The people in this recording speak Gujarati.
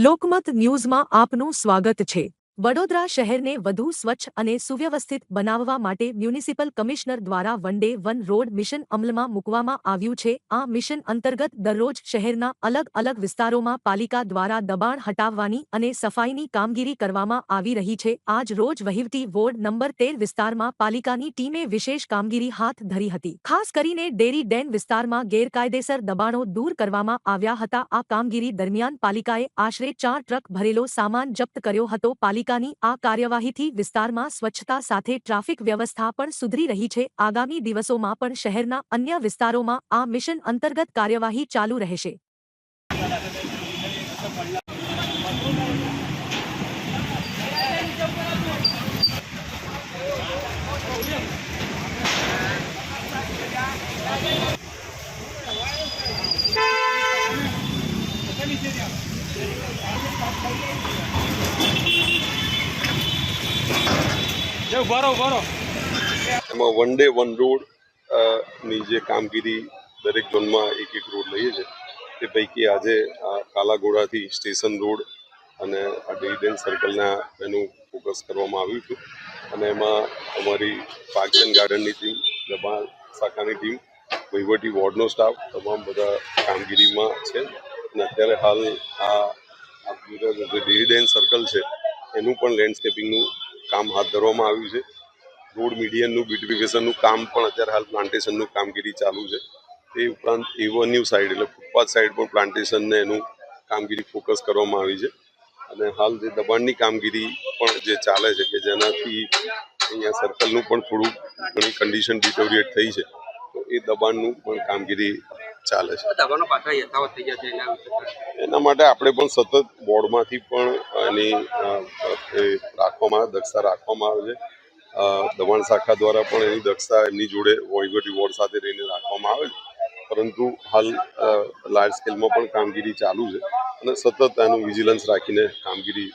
લોકમત ન્યૂઝમાં આપનું સ્વાગત છે। વડોદરા શહેરને વધુ સ્વચ્છ અને સુવ્યવસ્થિત બનાવવા માટે મ્યુનિસિપલ કમિશનર દ્વારા one day one road mission અમલમાં મૂકવામાં આવ્યું છે। આ મિશન અંતર્ગત દરરોજ શહેરના અલગ અલગ વિસ્તારોમાં પાલિકા દ્વારા દબાણ હટાવવાની અને સફાઈની કામગીરી કરવામાં આવી રહી છે। આજ રોજ વહીવટી વોર્ડ નંબર 13 વિસ્તારમાં પાલિકાની ટીમે વિશેષ કામગીરી હાથ ધરી હતી। ખાસ કરીને ડેરી ડેન વિસ્તારમાં ગેરકાયદેસર દબાણો દૂર કરવામાં આવ્યા હતા। આ કામગીરી દરમિયાન પાલિકાએ આશરે 4 ટ્રક ભરેલો સામાન જપ્ત કર્યો હતો। પાલિકાની આ કાર્યવાહીથી વિસ્તારમાં સ્વચ્છતા સાથે ટ્રાફિક વ્યવસ્થા પણ સુધરી રહી છે। આગામી દિવસોમાં પણ શહેરના અન્ય વિસ્તારોમાં આ મિશન અંતર્ગત કાર્યવાહી ચાલુ રહેશે। એમાં વન ડે વન રોડ ની જે કામગીરી દરેક ઝોનમાં એક એક રોડ લઈએ છે તે પૈકી આજે કાલાઘોડાથી સ્ટેશન રોડ અને ડેરી ડેન સર્કલના એનું ફોકસ કરવામાં આવ્યું હતું અને એમાં અમારી પાર્ક્સ એન્ડ ગાર્ડનની ટીમ, દબાણ શાખાની ટીમ, વહીવટી વોર્ડનો સ્ટાફ તમામ બધા કામગીરીમાં છે અને અત્યારે હાલ આ જે ડેરી ડેન સર્કલ છે એનું પણ લેન્ડસ્કેપિંગનું કામ હાથ ધરવામાં આવ્યું છે। રોડ મીડિયનનું બ્યુટિફિકેશનનું કામ પણ અત્યારે હાલ પ્લાન્ટેશનનું કામગીરી ચાલુ છે। એ ઉપરાંત એવન્યુ સાઈડ એટલે ફૂટપાથ સાઈડ પણ પ્લાન્ટેશનને એનું કામગીરી ફોકસ કરવામાં આવી છે અને હાલ જે દબાણની કામગીરી પણ જે ચાલે છે કે જેનાથી અહીંયા સર્કલનું પણ થોડું ઘણી કન્ડિશન ડિટોરિએટ થઈ છે તો એ દબાણનું પણ કામગીરી ચાલે છે। એના માટે આપણે પણ સતત બોર્ડમાંથી પણ એની રાખવામાં આવે, દક્ષતા રાખવામાં આવે છે। દબાણ શાખા દ્વારા પણ એની દક્ષતા એમની જોડે વહીવટી વોર્ડ સાથે રહીને રાખવામાં આવે છે, પરંતુ હાલ લાર્જ સ્કેલમાં પણ કામગીરી ચાલુ છે અને સતત એનું વિજિલન્સ રાખીને કામગીરી